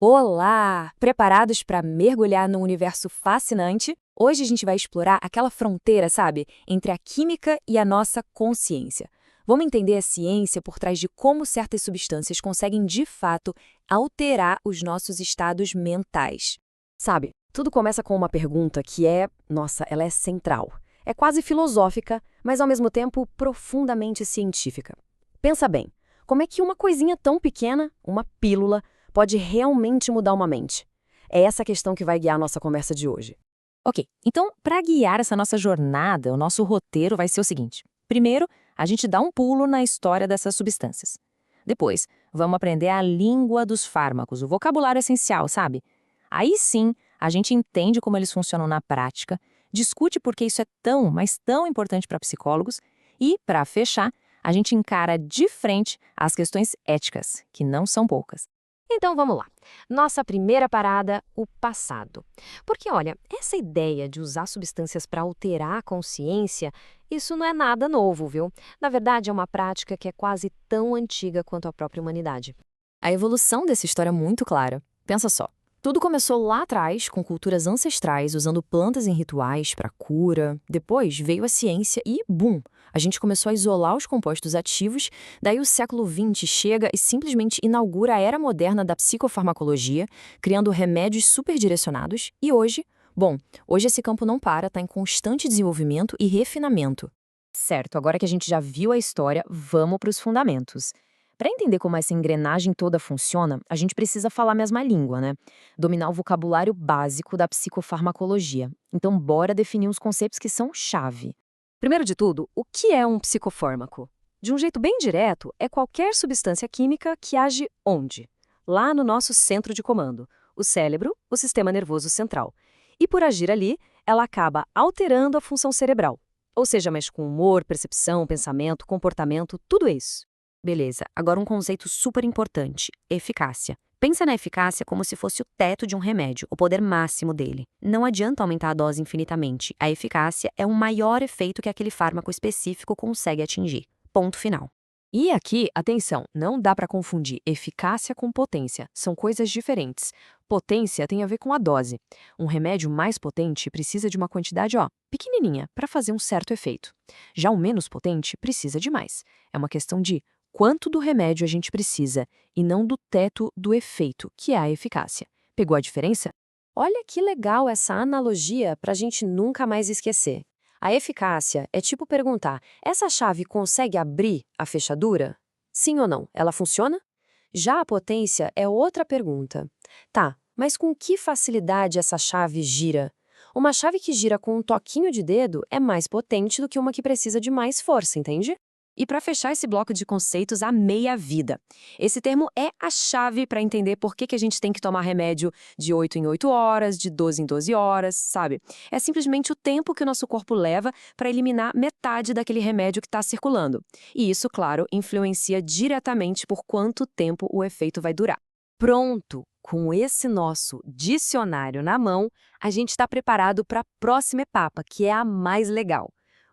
Olá! Preparados para mergulhar num universo fascinante? Hoje a gente vai explorar aquela fronteira, sabe, entre a química e a nossa consciência. Vamos entender a ciência por trás de como certas substâncias conseguem, de fato, alterar os nossos estados mentais. Sabe, tudo começa com uma pergunta que nossa, ela é central. É quase filosófica, mas ao mesmo tempo profundamente científica. Pensa bem, como é que uma coisinha tão pequena, uma pílula, pode realmente mudar uma mente? É essa a questão que vai guiar a nossa conversa de hoje. Ok, então, para guiar essa nossa jornada, o nosso roteiro vai ser o seguinte. Primeiro, a gente dá um pulo na história dessas substâncias. Depois, vamos aprender a língua dos fármacos, o vocabulário essencial, sabe? Aí sim, a gente entende como eles funcionam na prática, discute por que isso é tão, mas tão importante para psicólogos e, para fechar, a gente encara de frente as questões éticas, que não são poucas. Então vamos lá. Nossa primeira parada, o passado. Porque olha, essa ideia de usar substâncias para alterar a consciência, isso não é nada novo, viu? Na verdade, é uma prática que é quase tão antiga quanto a própria humanidade. A evolução dessa história é muito clara. Pensa só. Tudo começou lá atrás, com culturas ancestrais usando plantas em rituais para cura. Depois veio a ciência e, bum! A gente começou a isolar os compostos ativos. Daí o século XX chega e simplesmente inaugura a era moderna da psicofarmacologia, criando remédios superdirecionados. E hoje, bom, hoje esse campo não para, está em constante desenvolvimento e refinamento. Certo, agora que a gente já viu a história, vamos para os fundamentos. Para entender como essa engrenagem toda funciona, a gente precisa falar a mesma língua, né? Dominar o vocabulário básico da psicofarmacologia. Então, bora definir os conceitos que são chave. Primeiro de tudo, o que é um psicofármaco? De um jeito bem direto, é qualquer substância química que age onde? Lá no nosso centro de comando, o cérebro, o sistema nervoso central. E por agir ali, ela acaba alterando a função cerebral. Ou seja, mexe com humor, percepção, pensamento, comportamento, tudo isso. Beleza, agora um conceito super importante: eficácia. Pensa na eficácia como se fosse o teto de um remédio, o poder máximo dele. Não adianta aumentar a dose infinitamente. A eficácia é o maior efeito que aquele fármaco específico consegue atingir. Ponto final. E aqui, atenção, não dá para confundir eficácia com potência. São coisas diferentes. Potência tem a ver com a dose. Um remédio mais potente precisa de uma quantidade, pequenininha, para fazer um certo efeito. Já o menos potente precisa de mais. É uma questão de quanto do remédio a gente precisa e não do teto do efeito, que é a eficácia. Pegou a diferença? Olha que legal essa analogia para a gente nunca mais esquecer. A eficácia é tipo perguntar: essa chave consegue abrir a fechadura? Sim ou não? Ela funciona? Já a potência é outra pergunta. Tá, mas com que facilidade essa chave gira? Uma chave que gira com um toquinho de dedo é mais potente do que uma que precisa de mais força, entende? E para fechar esse bloco de conceitos, a meia-vida. Esse termo é a chave para entender por que a gente tem que tomar remédio de 8 em 8 horas, de 12 em 12 horas, sabe? É simplesmente o tempo que o nosso corpo leva para eliminar metade daquele remédio que está circulando. E isso, claro, influencia diretamente por quanto tempo o efeito vai durar. Pronto! Com esse nosso dicionário na mão, a gente está preparado para a próxima etapa, que é a mais legal.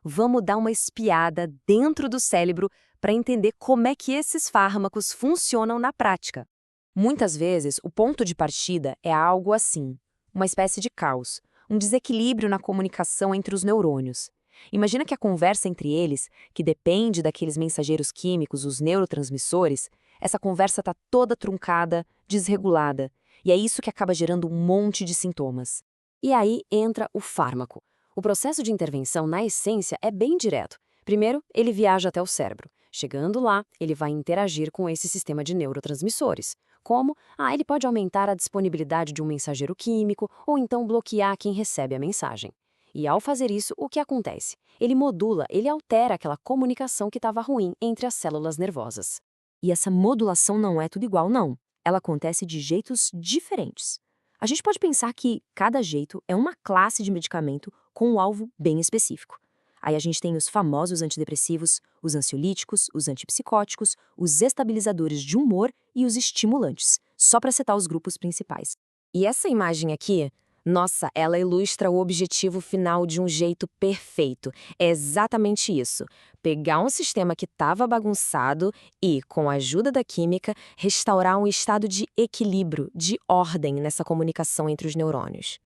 Vamos dar uma espiada dentro do cérebro para entender como é que esses fármacos funcionam na prática. Muitas vezes, o ponto de partida é algo assim, uma espécie de caos, um desequilíbrio na comunicação entre os neurônios. Imagina que a conversa entre eles, que depende daqueles mensageiros químicos, os neurotransmissores, essa conversa está toda truncada, desregulada, e é isso que acaba gerando um monte de sintomas. E aí entra o fármaco. O processo de intervenção, na essência, é bem direto. Primeiro, ele viaja até o cérebro. Chegando lá, ele vai interagir com esse sistema de neurotransmissores. Como? Ele pode aumentar a disponibilidade de um mensageiro químico ou então bloquear quem recebe a mensagem. E ao fazer isso, o que acontece? Ele modula, ele altera aquela comunicação que estava ruim entre as células nervosas. E essa modulação não é tudo igual, não. Ela acontece de jeitos diferentes. A gente pode pensar que cada jeito é uma classe de medicamento com um alvo bem específico. Aí a gente tem os famosos antidepressivos, os ansiolíticos, os antipsicóticos, os estabilizadores de humor e os estimulantes, só para citar os grupos principais. E essa imagem aqui, Nossa, ela ilustra o objetivo final de um jeito perfeito. É exatamente isso. Pegar um sistema que estava bagunçado e, com a ajuda da química, restaurar um estado de equilíbrio, de ordem nessa comunicação entre os neurônios.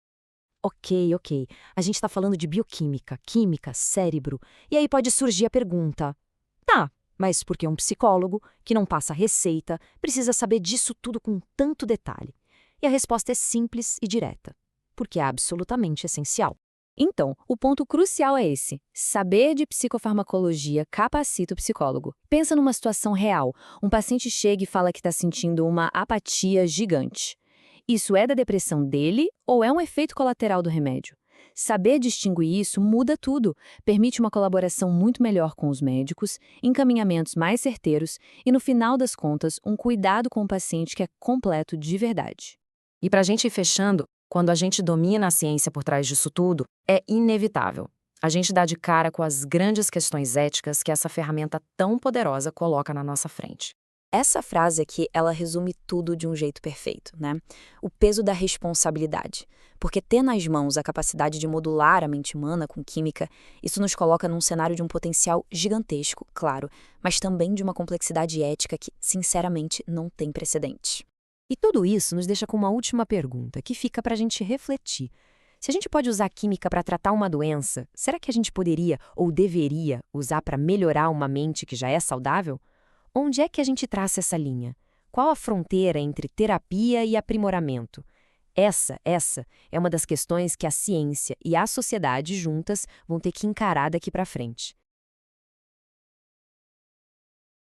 Ok. A gente está falando de bioquímica, química, cérebro. E aí pode surgir a pergunta: tá, mas por que um psicólogo, que não passa receita, precisa saber disso tudo com tanto detalhe? E a resposta é simples e direta: porque é absolutamente essencial. Então, o ponto crucial é esse. Saber de psicofarmacologia capacita o psicólogo. Pensa numa situação real. Um paciente chega e fala que está sentindo uma apatia gigante. Isso é da depressão dele ou é um efeito colateral do remédio? Saber distinguir isso muda tudo. Permite uma colaboração muito melhor com os médicos, encaminhamentos mais certeiros e, no final das contas, um cuidado com o paciente que é completo de verdade. E para a gente ir fechando, quando a gente domina a ciência por trás disso tudo, é inevitável. A gente dá de cara com as grandes questões éticas que essa ferramenta tão poderosa coloca na nossa frente. Essa frase aqui, ela resume tudo de um jeito perfeito, né? O peso da responsabilidade. Porque ter nas mãos a capacidade de modular a mente humana com química, isso nos coloca num cenário de um potencial gigantesco, claro, mas também de uma complexidade ética que, sinceramente, não tem precedente. E tudo isso nos deixa com uma última pergunta que fica para a gente refletir. Se a gente pode usar a química para tratar uma doença, será que a gente poderia ou deveria usar para melhorar uma mente que já é saudável? Onde é que a gente traça essa linha? Qual a fronteira entre terapia e aprimoramento? Essa é uma das questões que a ciência e a sociedade juntas vão ter que encarar daqui para frente.